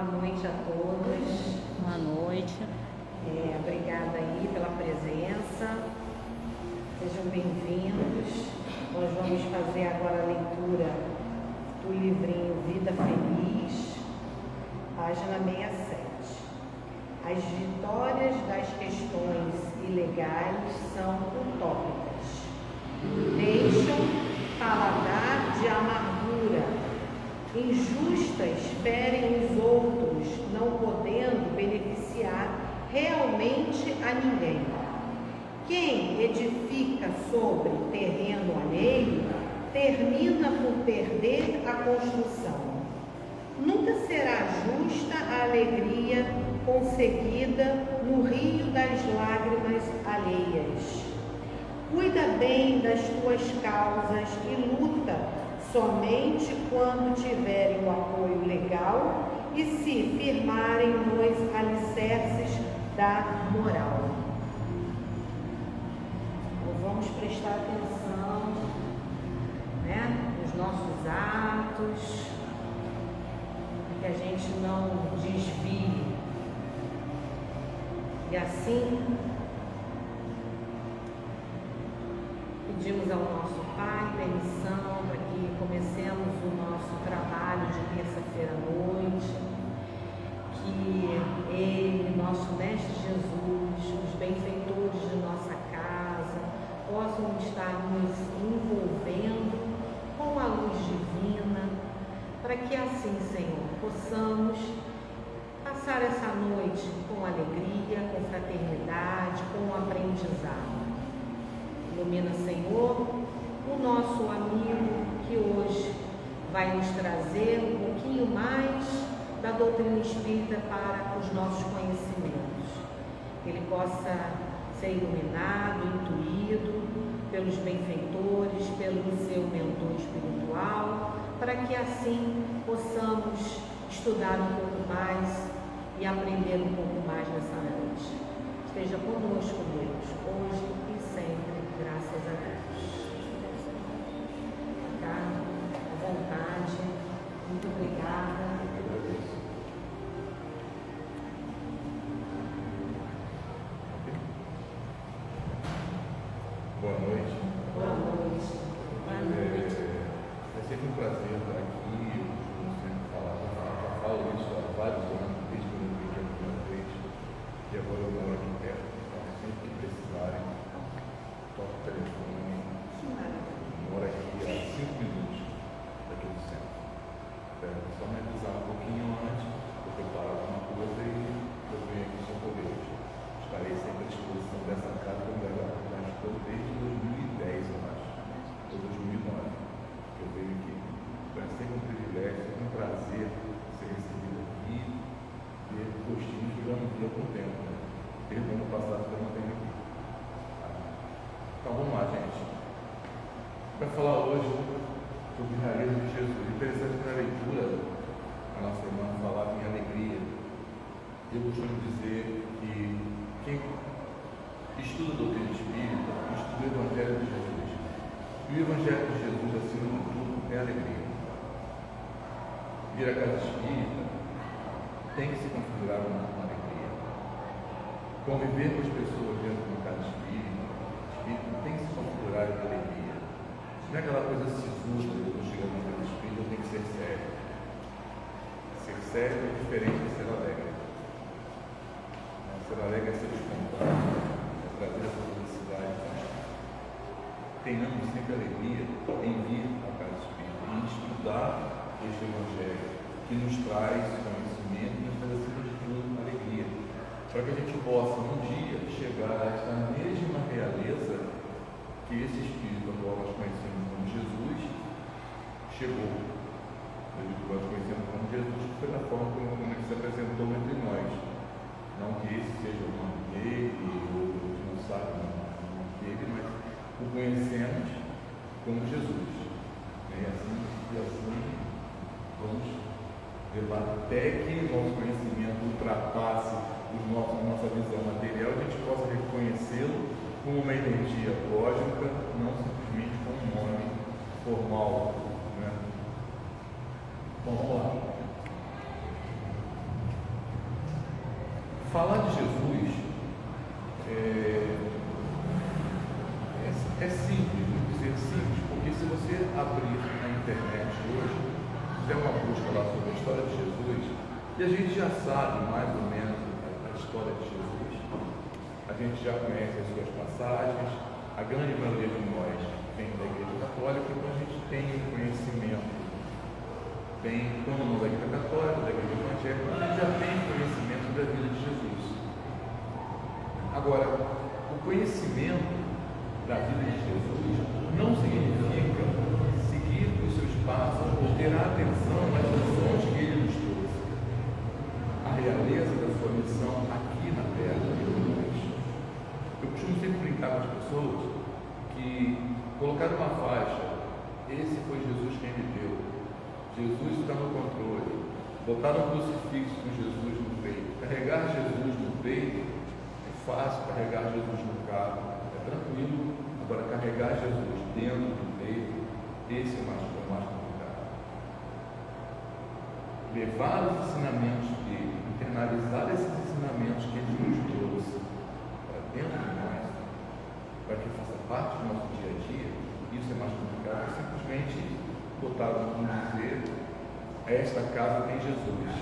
Boa noite a todos. Boa noite. Obrigada aí pela presença. Sejam bem-vindos. Nós vamos fazer agora a leitura do livrinho Vida Feliz, página 67. As vitórias das questões ilegais são utópicas. Deixam paladar de amargura. Injustas ferem os outros, não podendo beneficiar realmente a ninguém. Quem edifica sobre terreno alheio termina por perder a construção. Nunca será justa a alegria conseguida no rio das lágrimas alheias. Cuida bem das tuas causas e luta somente quando tiverem o apoio legal e se firmarem nos alicerces da moral. Então, vamos prestar atenção, nos nossos atos, que a gente não desvie. E assim, pedimos ao nosso Pai permissão para que comecemos o nosso trabalho de terça-feira à noite, que Ele, nosso Mestre Jesus, os benfeitores de nossa casa, possam estar nos envolvendo com a luz divina, para que assim, Senhor, possamos passar essa noite com alegria, com fraternidade, com aprendizado. Ilumina, Senhor, o nosso amigo que hoje vai nos trazer um pouquinho mais da doutrina espírita para os nossos conhecimentos. Que ele possa ser iluminado, intuído pelos benfeitores, pelo seu mentor espiritual, para que assim possamos estudar um pouco mais e aprender um pouco mais nessa noite. Esteja conosco, Deus, hoje e sempre, graças a Deus. Ficar à vontade. Muito obrigada. Boa noite. Boa noite. Boa noite. É sempre um prazer estar aqui. Eu sempre falo isso há vários anos, desde que eu vim aqui a primeira vez. E agora eu moro aqui perto. Então, sempre que precisarem, toco o telefone. Moro aqui a 5 minutos daqui do centro. Só me avisar um pouquinho antes, eu preparo alguma coisa e eu venho aqui socorrer. Estarei sempre à disposição dessa casa como ela estou desde 2010, eu acho, ou 2009, que eu venho aqui. É sempre um privilégio, sempre um prazer ser recebido aqui e ver gostinhos que eu não vi há algum tempo, né? Desde o ano passado que eu não venho aqui. Então vamos lá, gente. Vai falar hoje sobre o realismo de Jesus. Interessante que na leitura, a nossa irmã falava em alegria. Eu costumo dizer que quem estuda a doutrina espírita, estuda o Evangelho de Jesus. E o Evangelho de Jesus, acima de tudo, é alegria. Vir à casa espírita tem que se configurar uma alegria. Conviver com as pessoas dentro de uma casa espírita tem que se configurar em alegria. Não é aquela coisa sisuda que eu chego numa casa espírita, eu tenho que ser sério. Ser sério é diferente de ser alegre. Ser alegre é ser espontâneo. Trazer essa felicidade. Tenhamos sempre alegria em vir à casa espírita e estudar este Evangelho que nos traz conhecimento e nos traz, acima de tudo, alegria, para que a gente possa um dia chegar a esta mesma realeza que esse Espírito atual nós conhecemos como Jesus chegou. Nós conhecemos como Jesus, que foi da forma como ele se apresentou entre nós. Não que esse seja o nome dele, ou não sabe o nome dele, mas o conhecemos como Jesus. E assim vamos levar até que o nosso conhecimento ultrapasse a nossa visão material, a gente possa reconhecê-lo como uma energia cósmica, não simplesmente como um nome formal. Né? Bom, vamos lá. Falar de Jesus é simples, vou dizer simples, porque se você abrir na internet hoje, fizer uma busca lá sobre a história de Jesus, e a gente já sabe mais ou menos a história de Jesus, a gente já conhece as suas passagens, a grande maioria de nós vem da Igreja Católica, então a gente tem um conhecimento, quando não da Igreja Católica, da Igreja Evangélica, a gente já tem conhecimento da vida de Jesus. Agora, o conhecimento da vida de Jesus não significa seguir os seus passos ou ter a atenção nas lições que ele nos trouxe. A realeza da sua missão aqui na Terra. Eu costumo sempre brincar com as pessoas que colocaram uma faixa, esse foi Jesus quem me deu, Jesus está no controle, botaram um crucifixo com Jesus no peito, carregar Jesus no peito é fácil, carregar Jesus no carro é tranquilo, agora carregar Jesus dentro do peito, esse é mais complicado. Levar os ensinamentos dele, internalizar esses ensinamentos que ele nos trouxe para dentro de nós, para que faça parte do nosso dia a dia, isso é mais complicado. É simplesmente botar, vamos dizer, esta casa tem Jesus.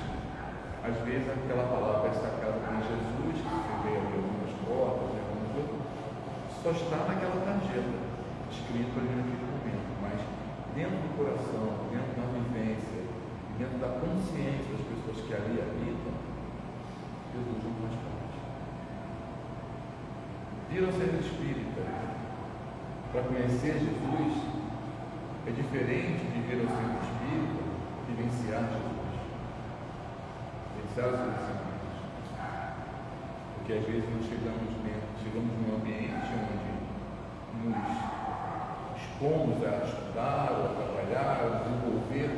Às vezes aquela palavra, esta casa tem Jesus, que você vê ali algumas portas, algumas outras, só está naquela tarjeta, escrito ali naquele momento, mas dentro do coração, dentro da vivência, dentro da consciência das pessoas que ali habitam, Jesus não faz parte. Vir ao centro espírita para conhecer Jesus é diferente de vir ao centro espírita e vivenciar Jesus, vivenciar os seus ensinamentos. Porque às vezes nós chegamos num ambiente onde nos expomos a estudar, ou a trabalhar, a desenvolver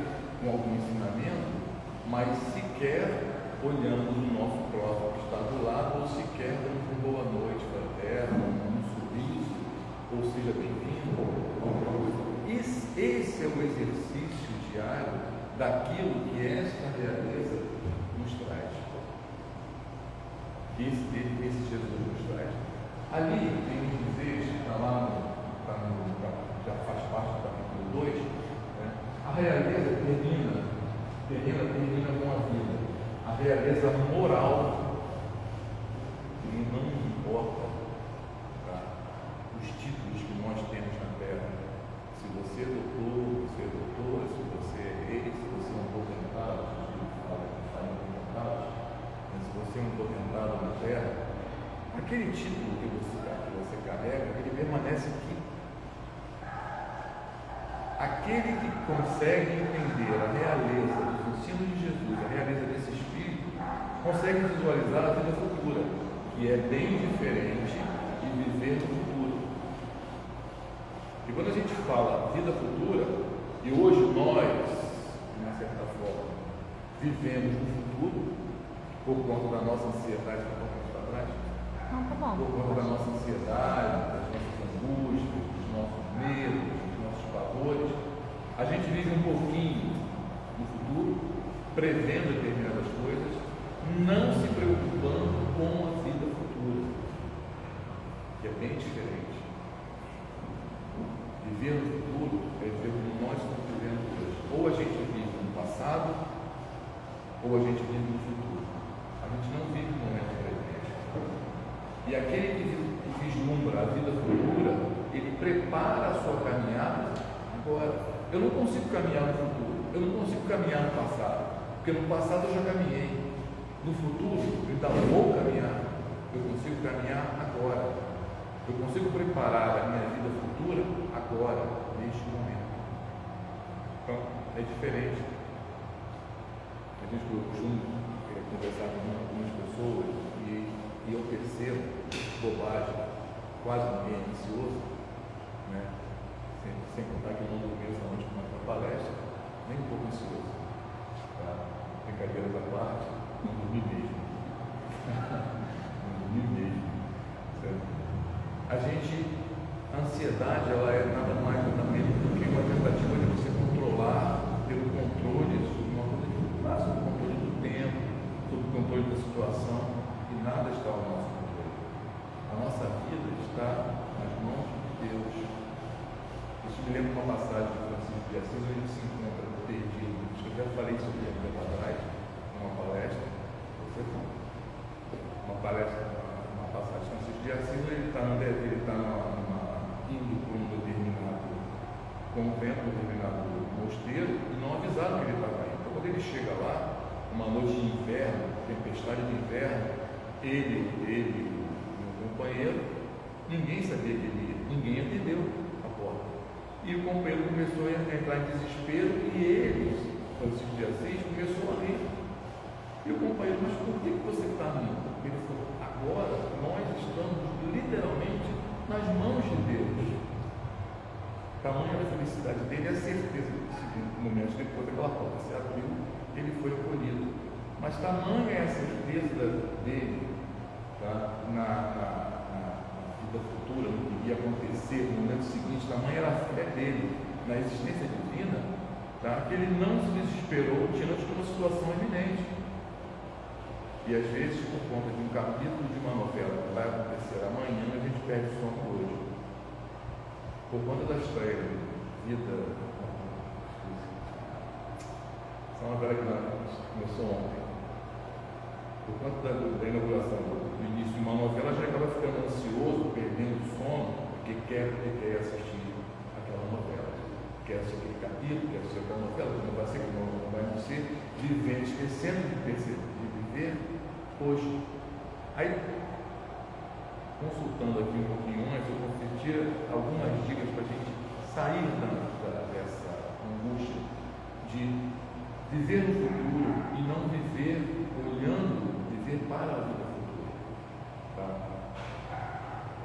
com algum ensinamento, mas sequer olhando o nosso próximo que está do lado, ou sequer dando uma boa noite fraterna, um sorriso, ou seja, bem-vindo, alguma coisa. Esse é o exercício diário daquilo que esta realeza nos traz. Esse Jesus nos traz. Ali, tem que dizer, está lá, já faz parte do capítulo 2, né? A realeza termina com a vida. A realeza moral, e não importa, tá, os títulos que nós temos na Terra. Se você é doutor, você é doutora, se você é rei, se você é um potentado, se você é um potentado na Terra, aquele título que você carrega, ele permanece aqui. Aquele que consegue entender a realeza dos ensinos de Jesus, a realeza desse Espírito, consegue visualizar a vida futura, que é bem diferente de viver no futuro. E quando a gente fala vida futura, e hoje nós, de uma certa forma, vivemos no futuro, por conta da nossa ansiedade, por conta da nossa ansiedade, das nossas angústias, dos nossos medos, dos nossos pavores, a gente vive um pouquinho no futuro, prevendo determinadas coisas, não se preocupando com a vida futura, que é bem diferente. Viver no futuro é viver como nós estamos vivendo hoje. Ou a gente vive no passado, ou a gente vive no futuro. A gente não vive no momento presente. E aquele que vislumbra a vida futura, ele prepara a sua caminhada agora. Eu não consigo caminhar no futuro, eu não consigo caminhar no passado, porque no passado eu já caminhei. No futuro, eu ainda vou caminhar. Eu consigo caminhar agora. Eu consigo preparar a minha vida futura agora, neste momento. Então, é diferente. A gente costuma conversar com algumas pessoas e eu percebo bobagem, quase ninguém é ansioso, né? Sem contar que eu não dormi essa noite com uma palestra, nem um pouco ansioso. Tá? Brincadeiras à parte, não dormi mesmo. Não dormi mesmo. Certo? A ansiedade, ela é nada mais nada menos do que uma tentativa de você controlar, ter o controle sobre uma coisa que passa, o controle do tempo, sobre o controle da situação, e nada está o nosso controle. A nossa vida está nas mãos de Deus. Isso me lembra uma passagem de Francisco de Assis, onde a gente se encontra perdido. Acho que eu já falei sobre isso tempo atrás, numa palestra. Você não. Uma palestra, uma passagem de Francisco de Assis, ele está indo para um determinado convento, um determinado mosteiro, e não avisaram que ele estava indo. Então, quando ele chega lá, uma noite de inverno, tempestade de inverno, ele e o companheiro, ninguém sabia que ele ia, ninguém atendeu a porta. E o companheiro começou a entrar em desespero e ele, Francisco de Assis, começou a rir. E o companheiro, mas por que você está rindo? Ele falou, agora nós estamos literalmente nas mãos de Deus. Tamanha a felicidade dele e a certeza que, momentos depois daquela porta se abriu, ele foi acolhido. Mas tamanha é a certeza dele, tá? na vida futura, no que ia acontecer no momento seguinte, tamanha era a fé dele na existência divina, tá? Que ele não se desesperou diante de uma situação iminente. E às vezes, por conta de um capítulo de uma novela que vai acontecer amanhã, a gente perde o sono hoje. Por conta da estreia Vida, essa novela que começou ontem, por conta da inauguração do início de uma novela, já acaba ficando ansioso, perdendo o sono, porque quer assistir aquela novela, quer assistir aquele capítulo, quer assistir aquela novela, que não vai ser, que não vai ser, vivendo, esquecendo de viver hoje. Aí, consultando aqui um pouquinho antes, eu consegui algumas dicas para a gente sair dessa angústia de viver no futuro e não viver olhando, viver para a vida futura. Tá?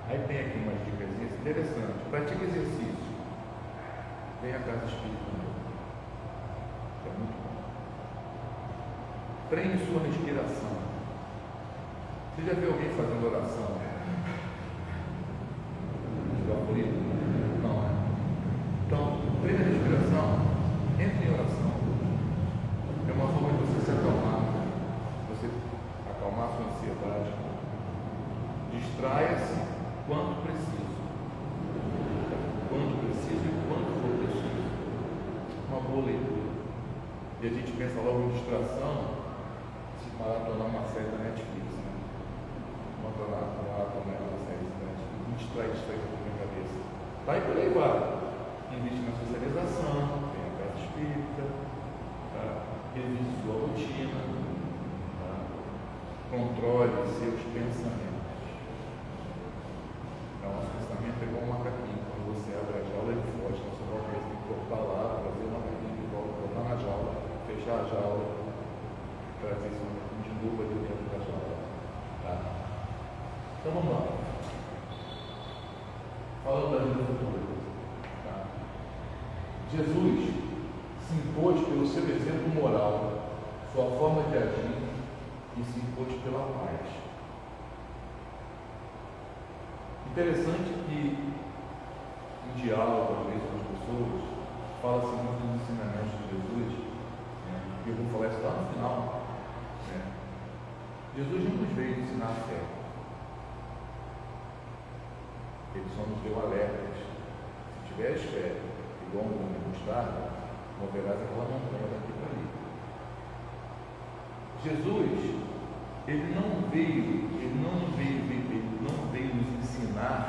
Aí tem aqui umas dicas interessantes. Pratique exercício. Vem a casa espírita mesmo. É muito bom. Treine sua respiração. Você já viu alguém fazendo oração? Não é? Então, treine a respiração, entre em oração. É uma forma de você se acalmar, você acalmar a sua ansiedade. Distraia-se quanto preciso. Quanto preciso e quanto for preciso. Uma boa leitura. E a gente pensa logo em distração, se maratonar uma série da Netflix, né? Maratonar uma série da Netflix, distrai com a cabeça. Tá? E por aí vai. Investe na socialização, tem a casa espírita, tá? Revise sua rotina, tá? Controle seus pensamentos. Então, nosso pensamento é igual um macaquinho. Quando você abre a jaula, ele foge. Então, você vai ter que cortar lá, trazer o macaquinho de volta, botar na jaula, fechar a jaula, trazer esse macaquinho de novo ali dentro da jaula. Tá? Então, vamos lá. Falando da vida futura. Tá? Jesus se impôs pelo seu exemplo moral, sua forma de agir, e se impôs pela paz. Interessante que em diálogo, às vezes, com as pessoas, fala-se muito dos ensinamentos de Jesus, né? E eu vou falar isso lá no final. Né? Jesus não nos veio ensinar fé. Ele só nos deu alertas. Se tiveres fé, igual um grão de mostarda, moverás aquela montanha daqui para ali. Jesus, ele não veio nos ensinar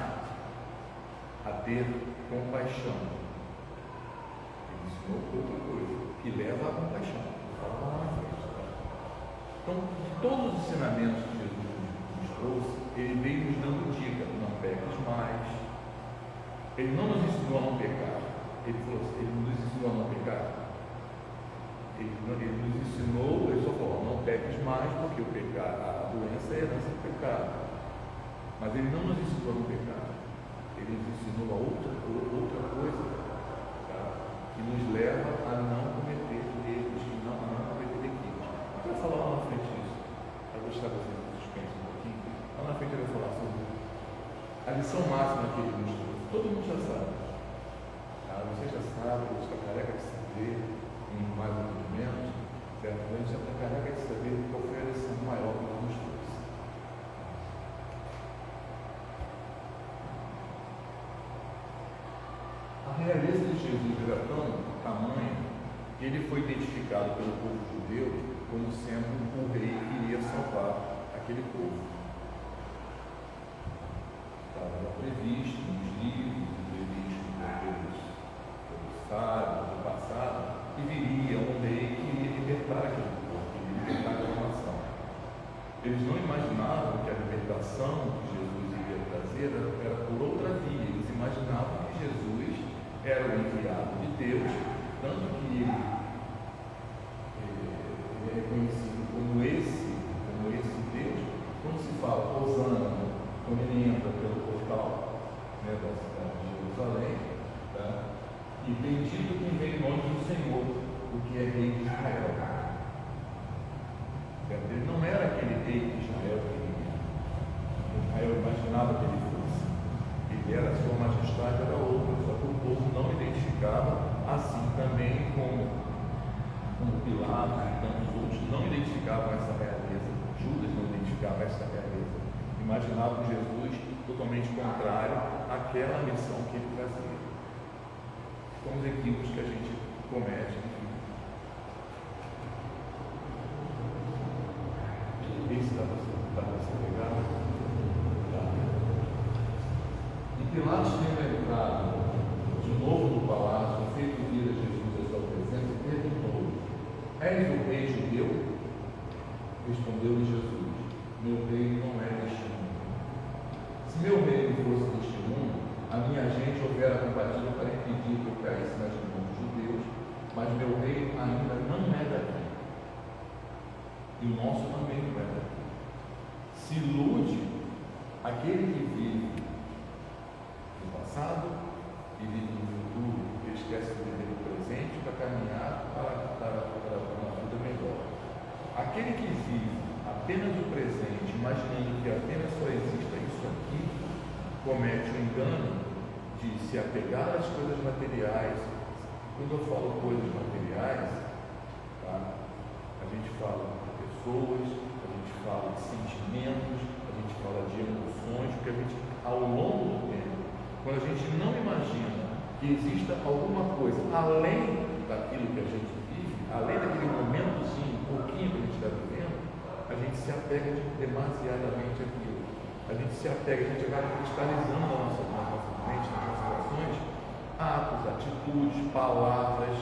a ter compaixão. Ele ensinou outra coisa, que leva à compaixão. Fala lá na frente. Tá? Então, de todos os ensinamentos que Jesus nos trouxe, ele veio nos dando dica: não peques mais. Ele não nos ensinou a não pecar. Ele falou assim, ele nos ensinou a não pecar. Ele nos ensinou, ele só falou, não peques mais, porque o pecado, a doença é a herança do pecado. Mas ele não nos ensinou a não pecar. Ele nos ensinou a outra coisa, tá? Que nos leva a não cometer erros, a não cometer equívocos. Eu vou falar lá na frente disso. Eu vou deixar vocês no suspense um pouquinho. Lá na frente eu vou falar sobre a lição máxima que ele nos trouxe. Todo mundo já sabe. Tá? Você já sabe, você está careca de saber em mais um momento, certo? Você está careca de saber qual foi a lição maior que ele nos trouxe. Jesus era tamanho, que ele foi identificado pelo povo judeu como sendo o rei que iria salvar aquele povo. Estava previsto nos livros, previsto pelos sábios do passado, que viria um rei que iria libertar aquele povo, que iria libertar aquela nação. Eles não imaginavam que a libertação que Jesus iria trazer era por outra via. Eles imaginavam que Jesus era o enviado de Deus, tanto que ele é conhecido como esse Deus. Quando se fala Hosana, quando ele entra pelo portal, né, da cidade de Jerusalém, tá? E bendito quem vem em nome do Senhor, o que é rei de Israel. Ele não era aquele rei de Israel que Israel imaginava que ele fosse. Ele era, a sua majestade era outra, só que o povo não identificava, assim também como Pilatos e tantos outros não identificavam essa realeza. Judas não identificava essa realeza. Imaginavam Jesus totalmente contrário àquela missão que ele trazia. São os equívocos que a gente comete. Esse está você pegado? Tá. E Pilatos, tendo entrado de novo no palácio, feito vir a Jesus à sua presença, perguntou: és o rei judeu? Respondeu-lhe Jesus: meu reino não é deste mundo. Se meu reino fosse deste mundo, a minha gente houvera combatido para impedir que eu caísse nas mãos dos judeus, mas meu reino ainda não é daqui. E o nosso também não é daqui. Se ilude aquele que vive no passado e vive no futuro, que esquece de viver no presente para caminhar para uma vida melhor. Aquele que vive apenas o presente, imaginando que apenas só exista isso aqui, comete o engano de se apegar às coisas materiais. Quando eu falo coisas materiais, tá? A gente fala de pessoas, a gente fala de sentimentos, a gente fala de emoções, porque a gente, ao longo do tempo, quando a gente não imagina que exista alguma coisa além daquilo que a gente vive, além daquele momentozinho, um pouquinho que a gente está vivendo, a gente se apega demasiadamente àquilo. A gente se apega, a gente acaba cristalizando na nossa mente, nas nossas ações, atos, atitudes, palavras.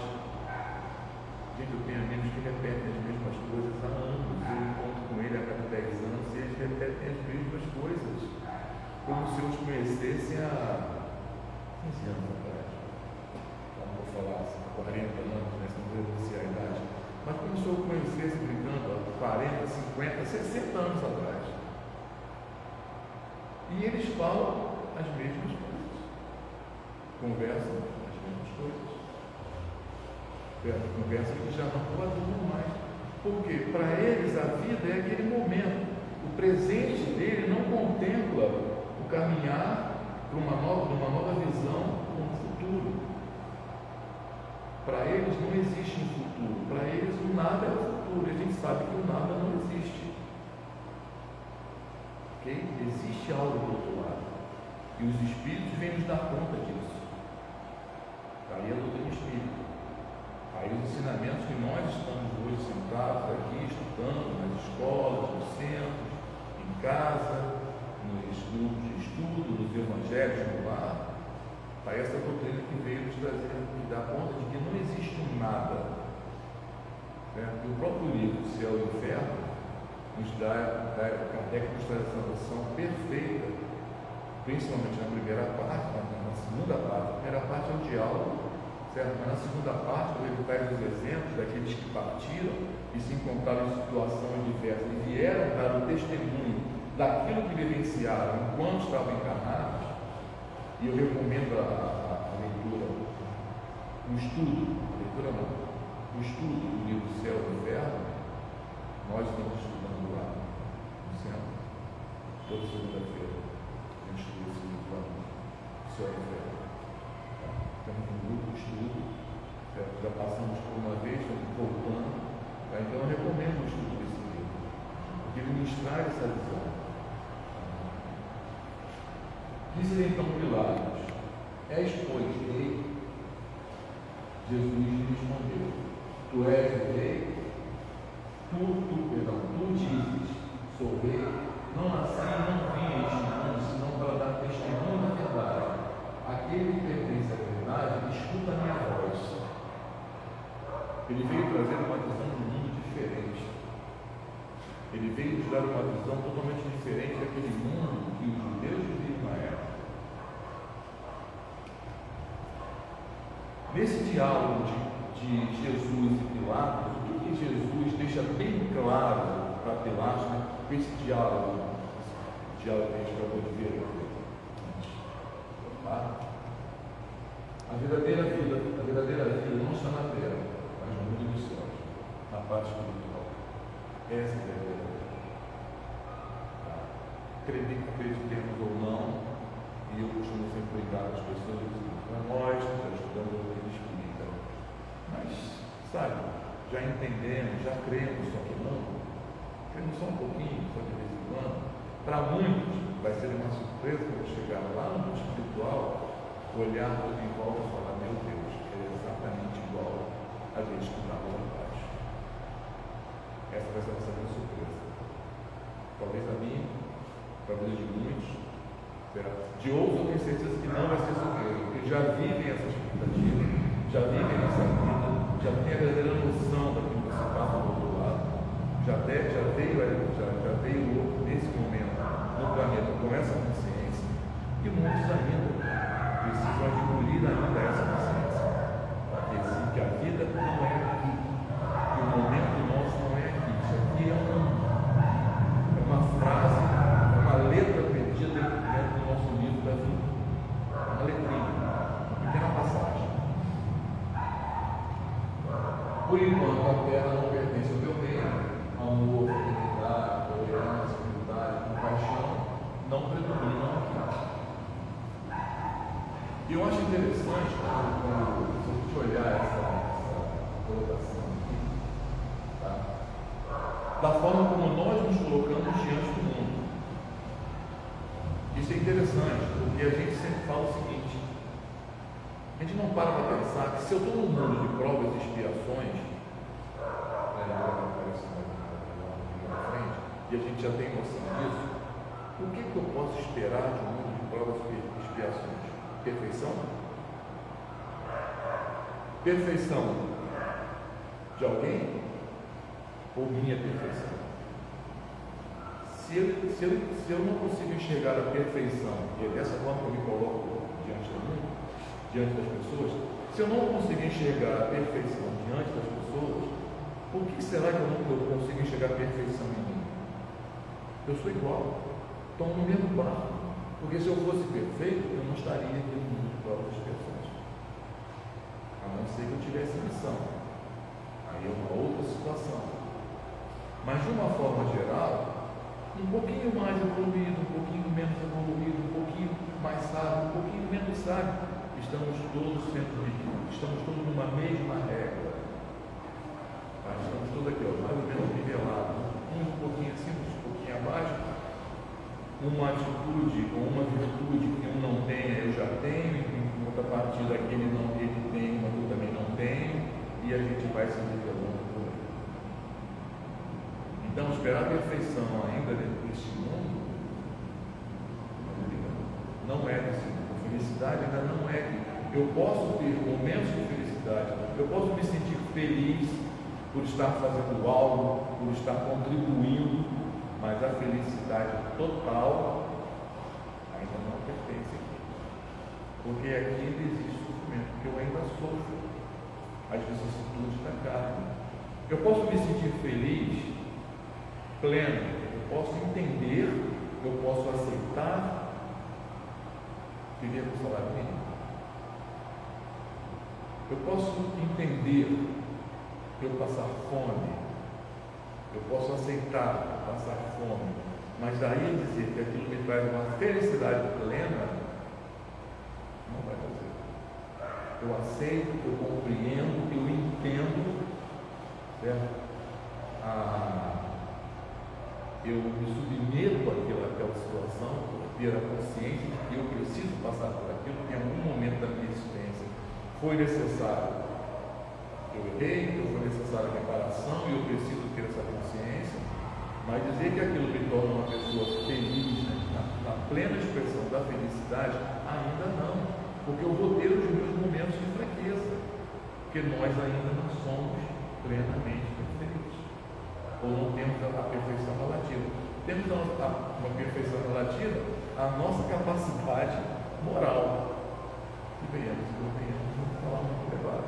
Gente, eu tenho amigos que repetem as mesmas coisas há anos. Eu encontro com ele a cada 10 anos e eles repetem as mesmas coisas, como se eu os conhecessem há 15 anos atrás. Não vou falar assim, 40 anos, né? Se não denunciar a idade. Mas como se eu o conhecesse brincando há 40, 50, 60 anos atrás. E eles falam as mesmas coisas. Conversam as mesmas coisas. Conversa que já não coadunam mais. Porque para eles a vida é aquele momento. O presente dele não contempla o caminhar para uma nova visão no futuro. Para eles não existe um futuro. Para eles o nada é o futuro. A gente sabe que o nada não existe. Okay? Existe algo do outro lado. E os espíritos vêm nos dar conta disso. Aí a doutrina espírita. Aí os ensinamentos que nós estamos hoje sentados aqui, estudando nas escolas, nos centros, em casa, nos grupos de estudo, nos evangelhos no lar, está essa doutrina que veio nos trazer, nos dar conta de que não existe um nada. O próprio livro Céu e Inferno nos Kardec nos traz essa noção perfeita, principalmente na primeira parte, na segunda parte. A primeira parte é o diálogo, certo? Mas na segunda parte, ele traz os exemplos daqueles que partiram e se encontraram em situações diversas e vieram dar o testemunho daquilo que vivenciaram enquanto estavam encarnados. E eu recomendo a leitura, o estudo, o estudo do livro Céu e Inferno. Nós estamos estudando lá no centro, toda segunda-feira. A gente estuda esse livro lá no Céu e Inferno. Temos um grupo de estudo, certo? Já passamos por uma vez, estamos voltando. Tá? Então eu recomendo o estudo desse livro, porque ele nos traz essa visão. Disse então Pilatos: és, pois, rei? Jesus lhe respondeu: Tu és o rei? Tu dizes, sou rei. Não assim não vim a este mundo, senão para dar testemunho da verdade. Aquele que pertence à verdade, escuta a minha voz. Ele veio trazer uma visão de mundo diferente. Ele veio nos dar uma visão totalmente diferente daquele mundo que os judeus viviam na época. Nesse diálogo de Jesus e Pilatos, o que Jesus deixa bem claro para Pilatos, né? Esse diálogo que a gente acabou de ver aqui. A verdadeira vida não está na terra, mas no mundo dos céus, na parte espiritual. Essa é a verdadeira vida. Acreditemos ou não, e eu costumo sempre brincar com as pessoas, para nós que já estudamos a doutrina espírita, mas, sabe, já entendemos, já cremos, só que não, cremos só um pouquinho, só de vez em quando. Para muitos, vai ser uma surpresa quando chegar lá no mundo espiritual, olhar tudo em volta e falar: meu Deus, é exatamente igual a gente estudava lá embaixo. Essa vai ser a nossa grande surpresa. Talvez a minha, talvez de muitos, de outros eu tenho certeza que não vai ser surpresa, porque já vivem essa expectativa, já vivem essa vida, já têm a verdadeira noção daquilo que se passa do outro lado, já veio nesse momento no planeta com essa consciência, e muitos ainda precisam adquirir ainda essa consciência, que a vida não é aqui, que o momento nosso não é aqui. Isso aqui é uma frase, uma letra perdida dentro do nosso livro da vida, uma letrinha, uma pequena passagem. Por enquanto a terra não pertence ao teu reino, amor, fidelidade, tolerância, humildade, compaixão não predominam aqui. E eu acho interessante quando se a gente olhar essa colocação aqui, tá? Da forma como nós nos colocamos diante do mundo. Isso é interessante, porque a gente sempre fala o seguinte: a gente não para pensar que se eu estou num mundo de provas e expiações, e a gente já tem noção disso, o que eu posso esperar de um mundo de provas e expiações? Perfeição? Perfeição de alguém ou minha perfeição? Se eu não consigo enxergar a perfeição, e é dessa forma que eu me coloco diante do mundo, diante das pessoas, se eu não consigo enxergar a perfeição diante das pessoas, por que será que eu não consigo enxergar a perfeição em mim? Eu sou igual, estou no mesmo barco. Porque se eu fosse perfeito, eu não estaria aqui no mundo de provas e expiações. A não ser que eu tivesse missão. Aí é uma outra situação. Mas de uma forma geral, um pouquinho mais evoluído, um pouquinho menos evoluído, um pouquinho mais sábio, um pouquinho menos sábio, estamos todos sendo medidos, estamos todos numa mesma regra. Mas estamos todos aqui, ó, mais ou menos nivelados, um pouquinho acima, um pouquinho abaixo. Uma atitude ou uma virtude que um não tem, eu já tenho, em contrapartida aquele não, ele tem, mas eu também não tenho, e a gente vai se nivelando por aí. Então, esperar a perfeição ainda dentro desse mundo não é desse mundo. A felicidade ainda não é. Eu posso ter momentos de felicidade, eu posso me sentir feliz por estar fazendo algo, por estar contribuindo, mas a felicidade total ainda não pertence aqui. Porque aqui ainda existe sofrimento, porque eu ainda sofro as vicissitudes da carne. Eu posso me sentir feliz, pleno, eu posso entender, eu posso aceitar viver com salário mínimo. Eu posso entender eu passar fome. Eu posso aceitar passar fome, mas daí dizer que aquilo me traz uma felicidade plena, não vai fazer. Eu aceito, eu compreendo, eu entendo, certo? Eu me submeto àquela situação por ter a consciência de que eu preciso passar por aquilo, que em algum momento da minha existência foi necessário eu errei, que foi necessária reparação e eu preciso ter essa consciência, mas dizer que aquilo me torna uma pessoa feliz, né, na plena expressão da felicidade, ainda não, porque eu vou ter os meus momentos de fraqueza, porque nós ainda não somos plenamente perfeitos, ou não temos a perfeição relativa. Temos uma perfeição relativa à nossa capacidade moral, que venhamos não falar muito elevado.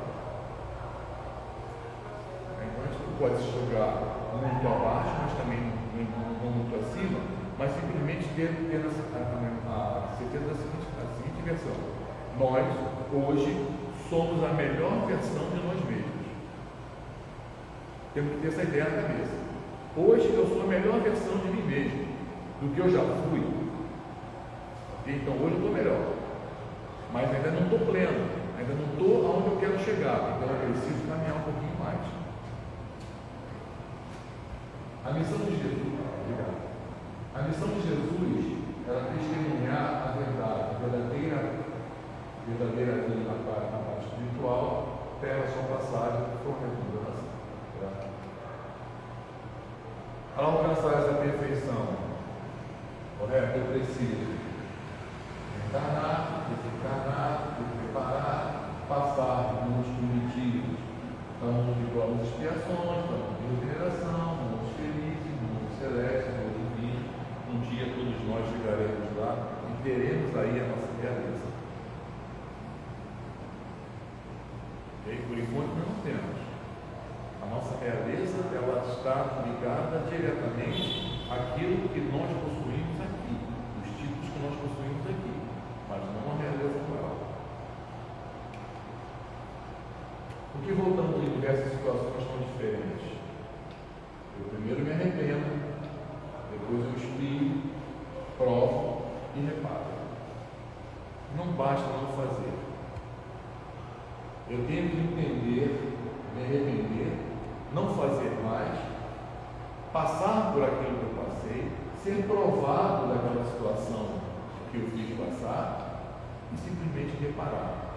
Então a gente não pode chegar muito abaixo, mas também não muito acima, mas simplesmente ter a certeza da seguinte versão: nós, hoje, somos a melhor versão de nós mesmos. Temos que ter essa ideia na cabeça. Hoje eu sou a melhor versão de mim mesmo, do que eu já fui. Então hoje eu estou melhor, mas ainda não estou pleno, ainda não estou aonde eu quero chegar, então eu preciso caminhar um pouquinho mais. A missão de Jesus, a missão de Jesus era testemunhar a verdade, a verdadeira vida na parte espiritual, pela sua passagem por redundância. Para alcançar essa perfeição, correto? Eu preciso encarnar, desencarnar, me preparar, passar mundos primitivos, mundos de provas e expiações, mundos de regeneração, mundos felizes, mundos celestes, mundos divinos. Um dia todos nós chegaremos lá e teremos aí a nossa realeza. E por enquanto não temos. A nossa realeza, ela está ligada diretamente àquilo que nós possuímos aqui, os títulos que nós possuímos aqui, mas não a realeza moral. Porque voltamos em diversas situações tão diferentes. Eu primeiro me arrependo, depois eu explico, provo e reparo. Não basta não fazer. Eu tenho que entender, me arrepender, não fazer mais, passar por aquilo que eu passei, ser provado daquela situação que eu fiz passar e simplesmente reparar.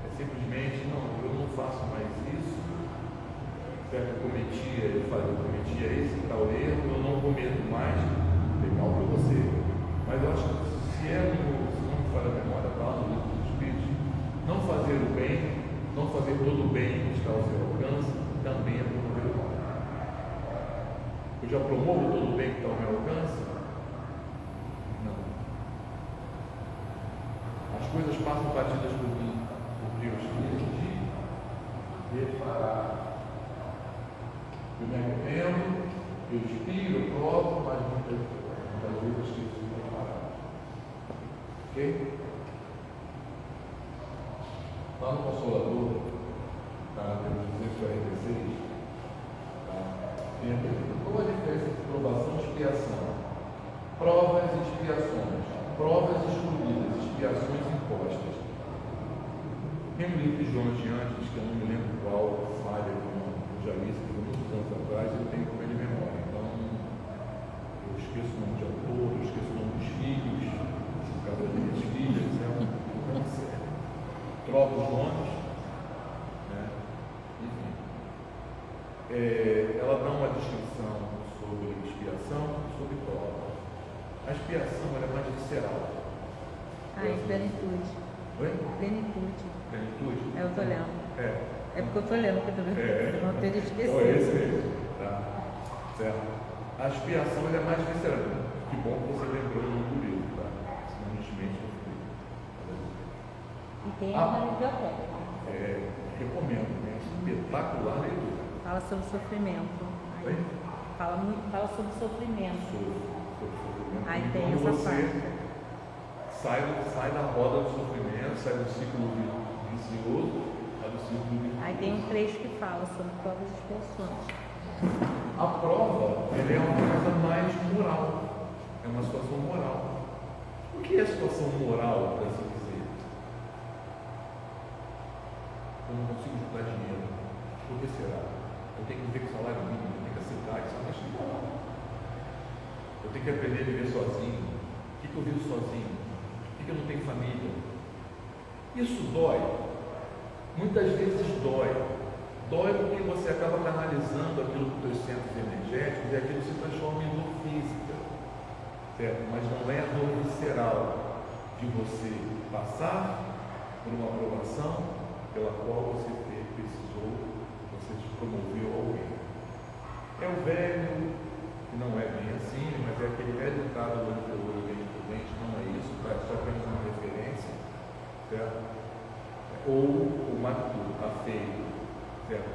É simplesmente, não, eu não faço mais isso, certo? Eu cometia esse tal erro, eu não cometo mais, legal para você. Mas eu acho que se não me falha a memória, lá no livro dos Espíritos, não fazer o bem, não fazer todo o bem que está ao seu alcance, também é promover o mal. Eu já promovo todo o bem que está ao meu alcance? Não. As coisas passam batidas por mim, porque eu esqueço de reparar. Eu me arrependo, eu inspiro, eu provo, mas muitas vezes eu esqueço de reparar. Ok? Lá no Consolador, pelo 246, tem a pergunta: qual a diferença entre provação e expiação? Provas e expiações, provas excluídas, expiações impostas. Tem um livro de João Diante, que eu não me lembro qual falha, eu já li isso muitos anos atrás, eu tenho com ele memória. Então, eu esqueço o nome de autor, eu esqueço o nome dos filhos, por causa das minhas filhas, é um problema sério. Troca os nomes, né? Enfim. Ela dá uma descrição sobre expiação e sobre prova. A expiação é mais visceral. Plenitude. Oi? Plenitude. Plenitude? Eu estou lendo. É porque eu estou lendo, porque eu não teria esquecido. É esse mesmo. Tá. Certo. A expiação é mais visceral. Que bom que você lembrou o nome do livro, tá? Senão a gente mente. E tem na biblioteca. Recomendo, né? Espetacular leitura. Fala sobre sofrimento. Oi? Fala sobre sofrimento. Sobre sofrimento. Aí tem quando essa você parte. sai da roda do sofrimento, sai do ciclo vicioso, sai do ciclo vicioso. Aí tem um trecho que fala sobre provas e expiações. A prova, ela é uma coisa mais moral. É uma situação moral. O que é a situação moral, para assim dizer? Eu não consigo juntar dinheiro. Por que será? Eu tenho que viver com salário mínimo, eu tenho que aceitar isso. Eu tenho que aprender a viver sozinho. Por que eu vivo sozinho? Por que eu não tenho família? Isso dói. Muitas vezes dói. Dói porque você acaba canalizando aquilo para os teus centros energéticos e aquilo se transforma em dor física, certo? Mas não é a dor visceral de você passar por uma aprovação pela qual você precisou, você promoveu alguém. É o velho, que não é bem assim, mas é aquele velho ditado do anterior, bem prudente, não é isso, tá? Só apenas uma referência, certo? Ou o maturo, a feio, certo?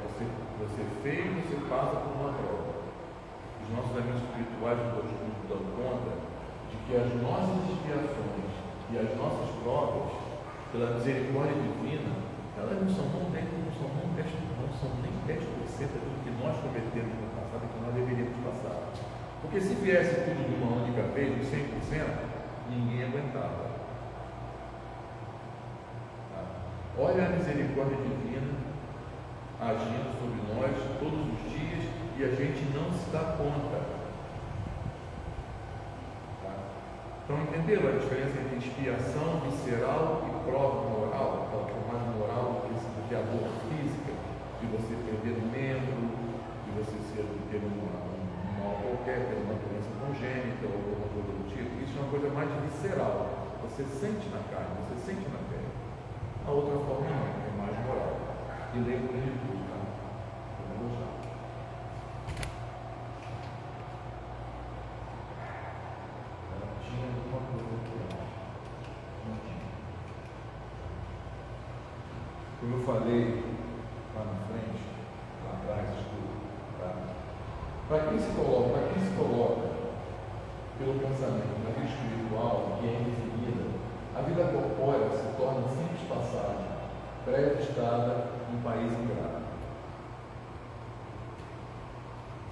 Você feio, você passa por uma prova. Os nossos amigos espirituais nos dão conta de que as nossas expiações e as nossas provas, pela misericórdia divina, elas não são nem 10% daquilo que nós cometemos no passado e que nós deveríamos passar. Porque se viesse tudo de uma única vez, de 100%, ninguém aguentava. Tá? Olha a misericórdia divina agindo sobre nós todos os dias e a gente não se dá conta. Tá? Então entenderam a diferença entre expiação visceral e prova moral? É mais moral do que a dor física, de você perder um membro, de você ter um mal qualquer, ter uma doença congênita ou alguma coisa do tipo. Isso é uma coisa mais visceral. Você sente na carne, você sente na pele. A outra forma não, é mais moral. E lembro de tudo, tá? Vamos lá. Tinha alguma coisa aqui, não tinha. Como eu falei lá na frente, lá atrás, tá? Para quem se coloca pelo pensamento na vida espiritual, que é indefinida, a vida corpórea se torna simples passagem, breve estada em país ingrato.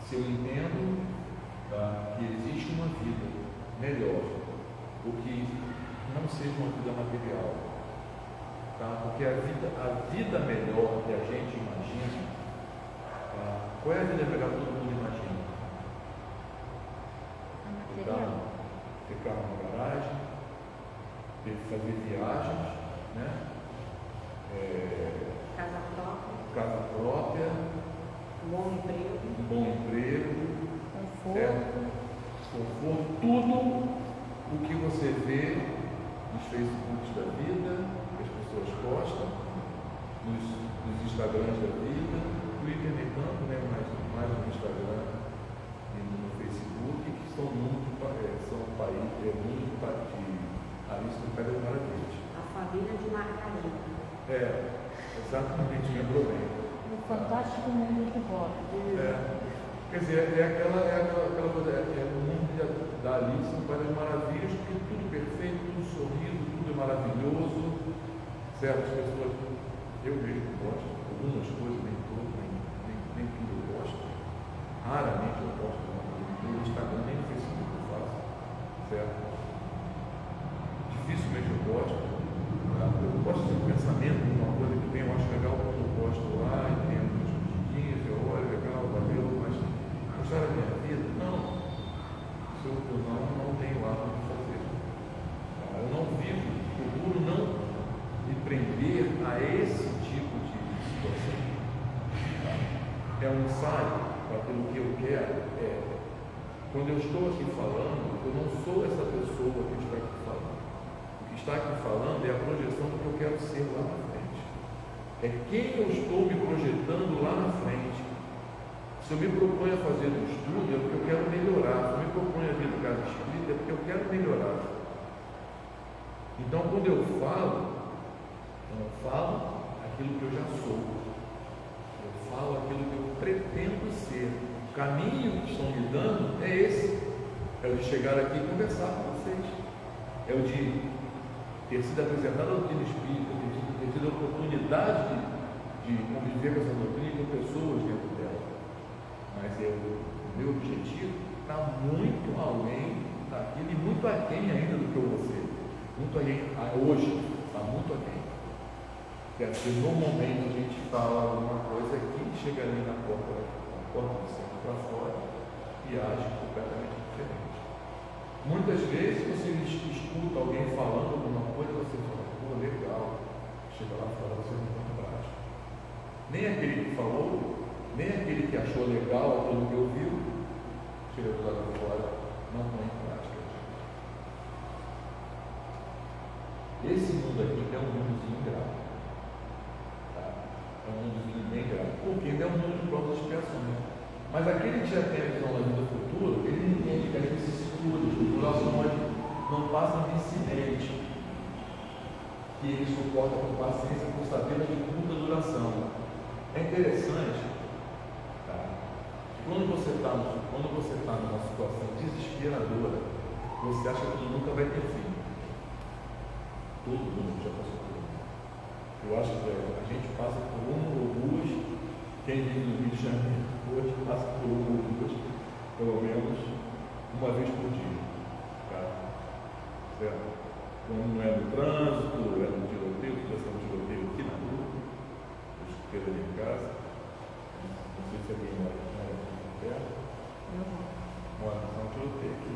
Se eu entendo, tá, que existe uma vida melhor, o que não seja uma vida material, tá? Porque a vida melhor que a gente imagina, tá? Qual é a vida melhor que todo mundo imagina? Ter carro na garagem, fazer viagens, né? Casa própria, um bom emprego, conforto, tudo o que você vê nos Facebooks da vida, que as pessoas postam, nos Instagrams da vida, Twitter nem tanto, né? mais no Instagram e no Facebook, que são muito de Alice no País das Maravilhas. a família de Margarida. Exatamente, lembrou bem. O fantástico mundo de Bob. Quer dizer, aquela coisa, o mundo da Alice no País das Maravilhas, porque tudo perfeito, tudo sorriso, tudo é maravilhoso, certo? As pessoas, eu mesmo gosto, algumas coisas, nem tudo eu gosto, raramente eu gosto, nem no Instagram, nem no Facebook eu faço, certo? Dificilmente eu gosto, tá? Eu gosto de pensamento, uma coisa que vem, eu acho legal, eu gosto lá, entendo as diquinhas, eu olho, legal, valeu, mas gostar da minha vida? Não. Se eu não tenho hábito de fazer. Eu não vivo, procuro não me prender a esse tipo de situação. É um ensaio para aquilo que eu quero. Quando eu estou aqui falando, eu não sou essa pessoa que está aqui falando. O que está aqui falando é a projeção do que eu quero ser lá na frente. É quem eu estou me projetando lá na frente. Se eu me proponho a fazer um estudo, é porque eu quero melhorar. Se eu me proponho a vir no caso espírita, é porque eu quero melhorar. Então, quando eu falo aquilo que eu já sou. Eu falo aquilo que eu pretendo ser. O caminho que estão me dando é esse. É o de chegar aqui e conversar com vocês. É o de ter sido apresentado a doutrina espírita, ter tido a oportunidade de conviver com essa doutrina e com pessoas dentro dela. Mas o meu objetivo está muito além daquilo e muito aquém ainda do que eu vou ser. Muito aquém, hoje, está muito aquém. Porque normalmente a gente fala alguma coisa aqui, chega ali na porta do centro para fora e age completamente diferente. Muitas vezes você escuta alguém falando alguma coisa, você fala, pô, legal. Chega lá fora, você não tem prática. Nem aquele que falou, nem aquele que achou legal aquilo que ouviu, chega do lado de fora, não põe em prática. Esse mundo aqui é um mundozinho grave. Tá? É um mundozinho bem grave. Porque ele é um mundo de provas e expiações. Mas aquele que já tem a visão da vida futura, ele entende que as vicissitudes, tribulações, não passam de incidente, que ele suporta com paciência, por saber de curta duração. É interessante, tá? Que quando você está numa situação desesperadora, você acha que tudo nunca vai ter fim. Todo mundo já passou por isso. Eu acho que a gente passa por uma ou duas, quem vive no Rio de Janeiro hoje passa por uma ou duas, pelo menos uma vez por dia. Tá? Certo? Quando não é no trânsito, é no tiroteio, situação de tiroteio aqui na rua, eu escutei ali em casa, não sei se alguém mora aqui perto, mora no tiroteio aqui.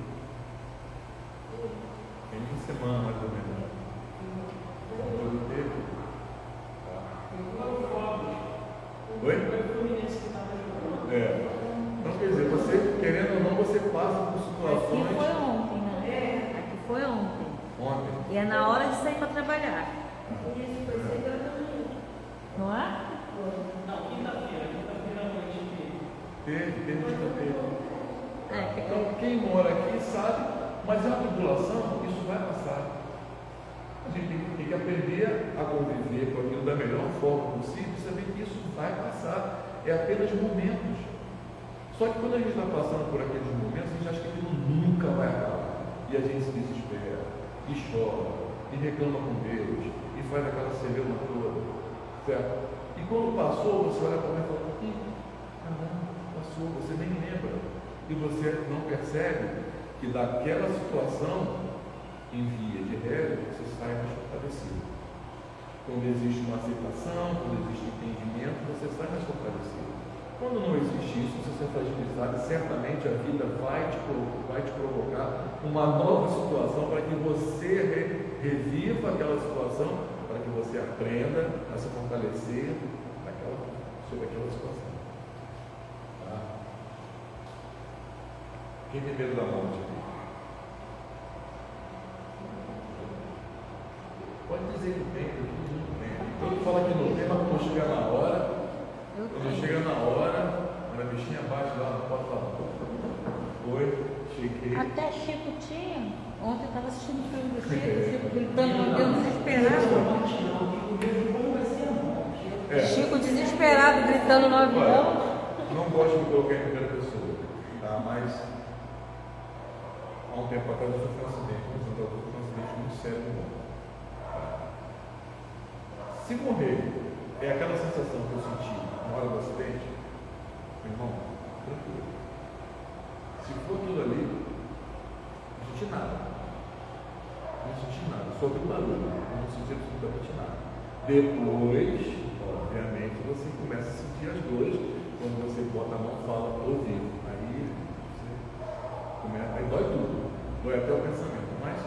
Tem uma semana mais ou menos. Tiroteio. Tá. Oi? É. Então quer dizer, você, querendo ou não, você passa por situações. Aqui foi ontem, né? Aqui foi ontem. Ontem. E é na hora de sair para trabalhar. Não é? Não, quinta-feira à noite. Teve. Então, quem mora aqui sabe, mas a tribulação, isso vai passar. A gente tem que aprender a conviver com aquilo da melhor forma possível e saber que isso vai passar. É apenas momentos. Só que quando a gente está passando por aqueles momentos, a gente acha que aquilo nunca vai acabar. E a gente se desespera, e chora, e reclama com Deus, e faz aquela celeuma toda. Certo? E quando passou, você olha para mim e fala: caramba, passou, você nem lembra. E você não percebe que daquela situação, em via de regra, você sai mais fortalecido. Quando existe uma aceitação, quando existe entendimento, você sai mais fortalecido. Quando não existe isso, você é fragilizado, certamente a vida vai te provocar uma nova situação para que você reviva aquela situação, para que você aprenda a se fortalecer sobre aquela situação. Tá? Quem tem medo da morte aqui? Pode dizer que tem, todo mundo tem. Todo fala que não tem, mas quando chegar na hora, a bichinha bate lá na porta, fala: oi, cheguei. Até Chico tinha. Ontem eu estava assistindo o filme do Chico gritando, eu desesperado. Chico desesperado, gritando no avião. Olha, não gosto de colocar em primeira pessoa, tá? Mas há um tempo atrás eu sofri um acidente, mas foi um acidente muito sério no mundo. Se morrer é aquela sensação que eu senti na hora do acidente, meu irmão, tranquilo. Se for aquilo ali, não senti nada. Só vi barulho, não senti absolutamente nada. Depois, obviamente, você começa a sentir as dores quando você bota a mão e fala: ouvido. Aí dói tudo, dói até o pensamento. Mas,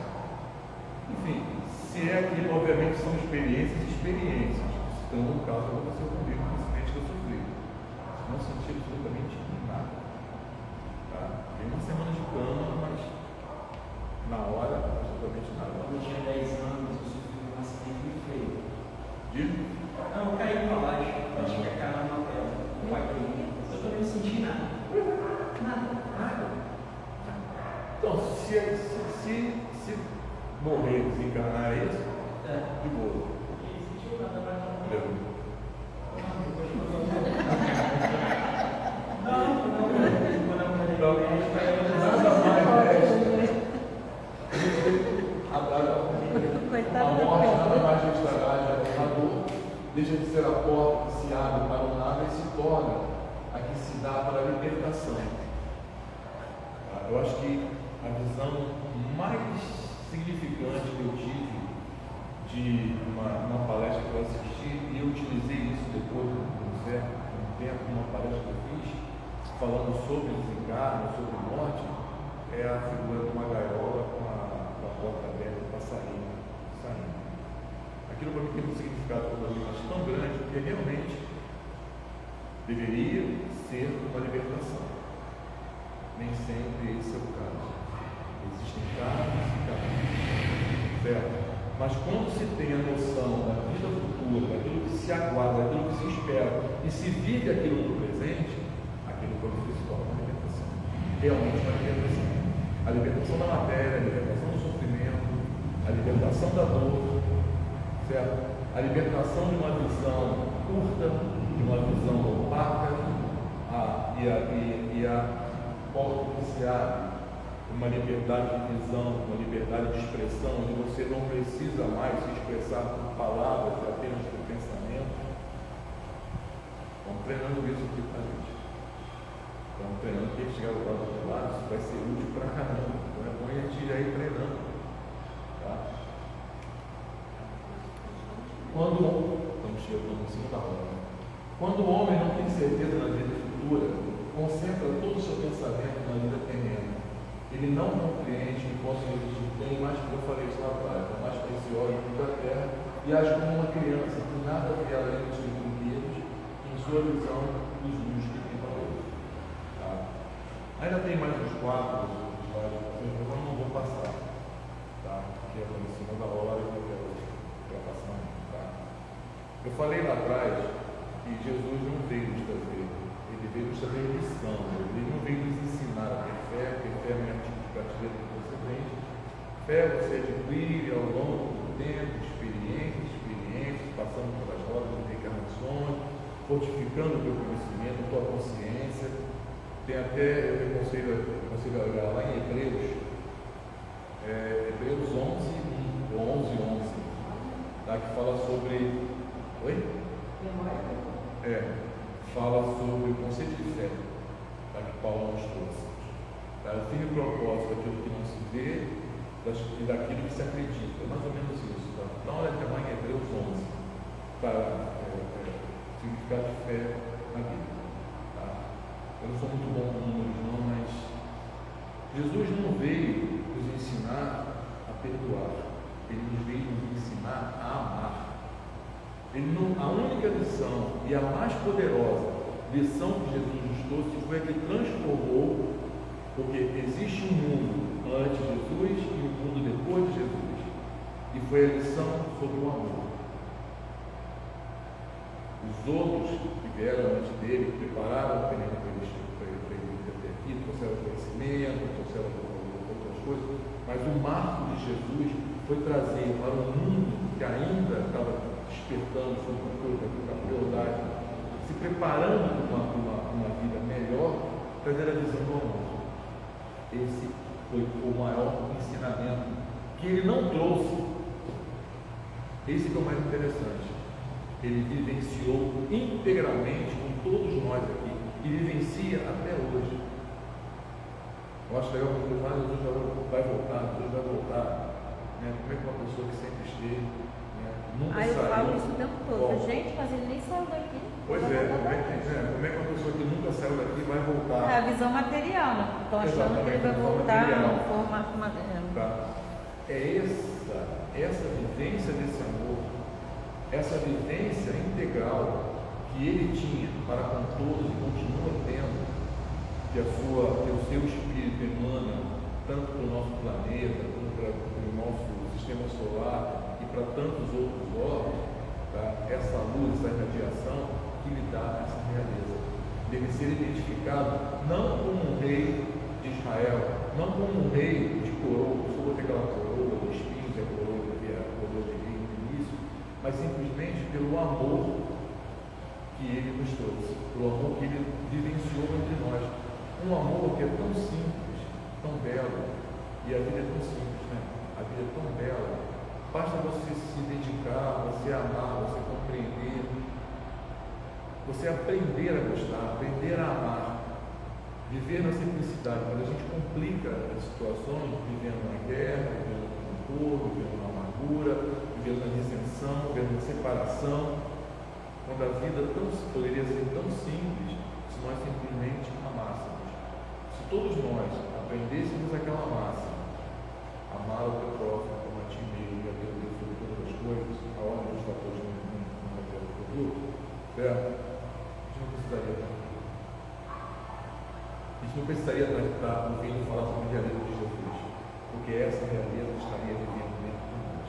enfim, se é aquilo, obviamente, são experiências. Então, no caso, aconteceu comigo no acidente que eu sofri. Não senti absolutamente nada. Tá? Tem uma semana de cama, mas na hora, absolutamente nada. Quando eu tinha 10 anos, eu sofri um acidente muito feio. Digo? Não, eu caí para baixo, eu tinha a cara na tela. Eu também não senti nada. Nada. Então, se morrer, desencarnar isso, de boa. Entendeu? A morte nada mais restaurada é a dor, deixa de ser a porta que se abre para o nada e se torna a que se dá para a libertação. Eu acho que a visão mais significante que eu tive de uma palestra que eu assisti, e eu utilizei isso depois no tempo, numa palestra que eu fiz, falando sobre desencarno, sobre morte, é a figura de uma gaiola com a porta aberta e o passarinho saindo. Aquilo para mim tem um significado tão grande, porque realmente Deveria ser uma libertação. Nem sempre esse é o caso. Existem casos e casos, certo? Mas quando se tem a noção da vida futura, daquilo que se aguarda, daquilo que se espera, e se vive aquilo no presente, aquilo quando se torna uma libertação. Realmente uma libertação. A libertação da matéria, a libertação do sofrimento, a libertação da dor, certo? A libertação de uma visão curta, de uma visão opaca, e a porta que se abre, uma liberdade de visão, uma liberdade de expressão, onde você não precisa mais se expressar por palavras, apenas por pensamento. Estamos treinando isso aqui para a gente. Estamos treinando que chegar do lado, isso vai ser útil para caramba. Então é bom a gente ir aí treinando. Tá? Estamos chegando em cima da hora. Quando o homem não tem certeza na vida futura, concentra todo o seu pensamento na vida terrena. Ele não compreende que possa existir bem mais, que eu falei isso lá atrás, mais preciosa do que a terra, e age como uma criança que nada vê além dos seus brinquedos, em sua visão dos mundos que tem valor. Tá? Ainda tem mais uns 4 slides, mas eu não vou passar, tá? Porque é em cima da hora que eu quero passar. Tá? Eu falei lá atrás que Jesus não veio nos trazer, ele veio nos trazer lição, ele não veio nos ensinar a ter fé, porque fé não é um tipo de prateleira que você vende. Fé você adquire ao longo do tempo, experiências, passando pelas rodas de reencarnações, fortificando o teu conhecimento, a tua consciência. Tem até, eu aconselho a olhar lá em Hebreus 11, tá, que fala sobre. Oi? Fala sobre o conceito de fé, tá, que Paulo nos trouxe. Tá? O fim e o propósito daquilo que não se vê e daquilo que se acredita. É mais ou menos isso. Tá? Dá uma olhada lá em Hebreus 11 para significado de fé na Bíblia. Tá? Eu não sou muito bom com números não, mas Jesus não veio nos ensinar a perdoar. Ele nos veio nos ensinar a amar. A única lição e a mais poderosa lição que Jesus nos trouxe foi a que transformou, porque existe um mundo antes de Jesus e um mundo depois de Jesus, e foi a lição sobre o amor. Os outros que vieram antes dele prepararam o terreno para ele ter aqui, trouxeram conhecimento, trouxeram outras coisas, mas o marco de Jesus foi trazer para um mundo que ainda estava despertando sobre a crueldade, se preparando para uma vida melhor, trazer a visão do amor. Esse foi o maior ensinamento que ele não trouxe. Esse que é o mais interessante. Ele vivenciou integralmente com todos nós aqui e vivencia até hoje. Eu acho legal quando ele fala, Jesus vai voltar. Né? Como é que uma pessoa que sempre esteve, nunca eu saiu. falo isso o tempo todo. Gente, mas ele nem saiu daqui. Pois é, como é que uma pessoa que nunca saiu daqui vai voltar? É a visão material, né? Estão achando que ele vai voltar no formato material. Tá. É essa vivência desse amor, essa vivência integral que ele tinha para com todos e continua tendo, que o seu espírito emana tanto para o nosso planeta, como para o nosso sistema solar e para tantos outros órgãos, tá? Essa luz, essa radiação que lhe dá essa realeza. Deve ser identificado não como um rei de Israel, não como um rei de coroa, só ter aquela coroa de espinhos, a coroa de rei no início, mas simplesmente pelo amor que ele nos trouxe, pelo amor que ele vivenciou entre nós. Um amor que é tão simples, tão belo, e a vida é tão simples, né? A vida é tão bela. Basta você se dedicar, você amar, você compreender, você aprender a gostar, aprender a amar, viver na simplicidade. Mas a gente complica as situações vivendo na guerra, vivendo no rancor, vivendo na amargura, vivendo na dissensão, vivendo na separação, quando a vida poderia ser tão simples se nós simplesmente amássemos. Se todos nós aprendêssemos aquela máxima, amar o teu próximo como a ti mesmo e a Deus sobre todas as coisas, a ordem dos fatores não é o produto, certo? A gente não precisaria estar ouvindo falar sobre a realeza de Jesus, porque essa realeza estaria vivendo dentro de nós.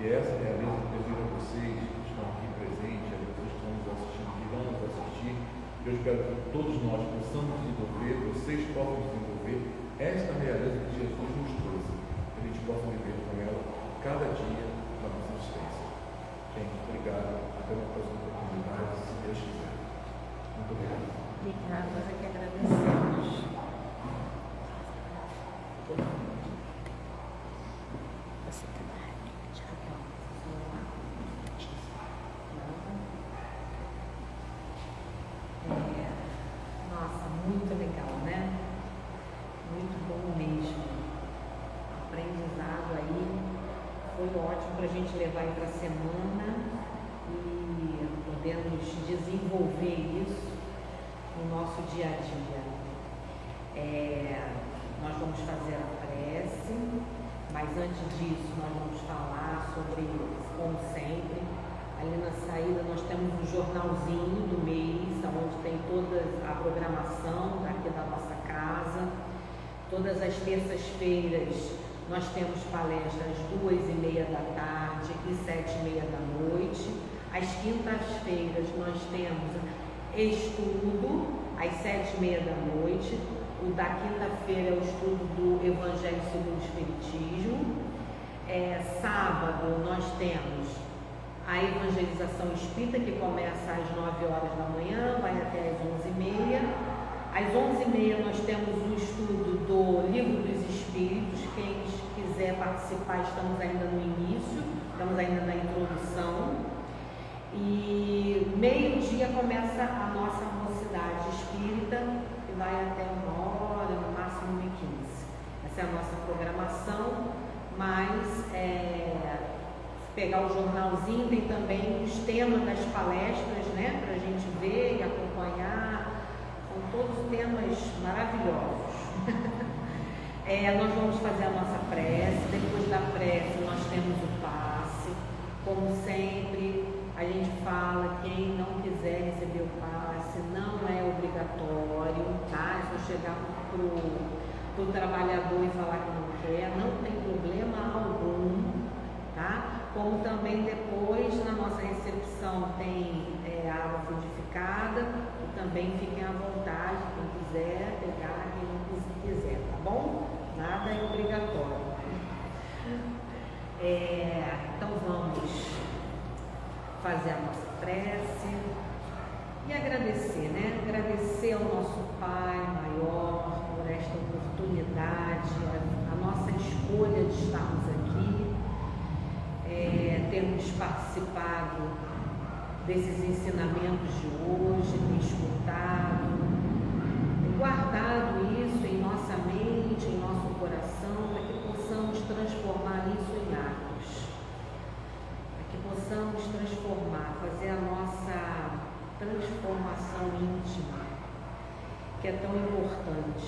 E essa realeza que eu desejo a vocês que estão aqui presentes, a vocês que estão nos assistindo, que vão nos assistir, eu espero que todos nós possamos desenvolver, vocês possam desenvolver esta realeza que Jesus nos trouxe, que a gente possa viver com ela cada dia da nossa existência. Gente, obrigado. Até uma próxima oportunidade, se Deus quiser. Muito obrigado. Obrigada, nós é que agradecemos. Nossa, muito legal, né? Muito bom mesmo. Aprendizado aí. Foi ótimo para a gente levar aí para a semana e podemos desenvolver isso no nosso dia a dia. Nós vamos fazer a prece, mas antes disso nós vamos falar sobre, como sempre, ali na saída nós temos um jornalzinho do mês, onde tem toda a programação daqui da nossa casa. Todas as terças-feiras nós temos palestras às 2h30 da tarde e 7h30 da noite. Às quintas-feiras nós temos estudo às 7h30 da noite. O da quinta-feira é o estudo do Evangelho segundo o Espiritismo. Sábado nós temos a evangelização espírita, que começa às 9h da manhã, vai até às 11h30. Às 11h30 nós temos o estudo do Livro dos Espíritos. Quem quiser participar, estamos ainda no início, estamos ainda na introdução. E meio-dia começa a nossa mocidade espírita, que vai até 1h, no máximo 1h15. Essa é a nossa programação, mas se pegar o jornalzinho, tem também os temas das palestras, né, para a gente ver e acompanhar. São todos temas maravilhosos. Nós vamos fazer a nossa prece. Depois da prece nós temos o passe. Como sempre, a gente fala, quem não quiser receber o passe não é obrigatório, tá? Se eu chegar pro trabalhador e falar que não quer, não tem problema algum, tá? Como também depois na nossa recepção tem água fluidificada, e também fiquem à vontade, quem quiser pegar, quem não quiser, tá bom? Nada é obrigatório. Então vamos fazer a nossa prece e agradecer, né? Agradecer ao nosso Pai maior por esta oportunidade, a nossa escolha de estarmos aqui, termos participado desses ensinamentos de hoje, ter escutado, ter guardado isso em nossa mente, em nosso coração, para que possamos transformar isso em atos. Que possamos transformar, fazer a nossa transformação íntima, que é tão importante.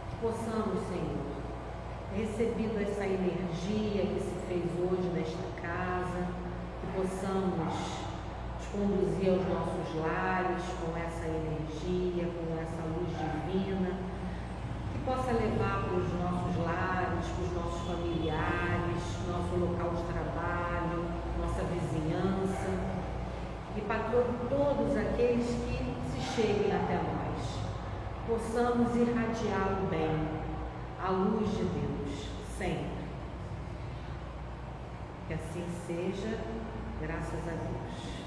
Que possamos, Senhor, recebido essa energia que se fez hoje nesta casa, que possamos nos conduzir aos nossos lares com essa energia, com essa luz divina, que possa levar para os nossos lares, para os nossos familiares, nosso local de trabalho, nossa vizinhança, e para todos aqueles que se cheguem até nós, possamos irradiar o bem, a luz de Deus, sempre. Que assim seja, graças a Deus.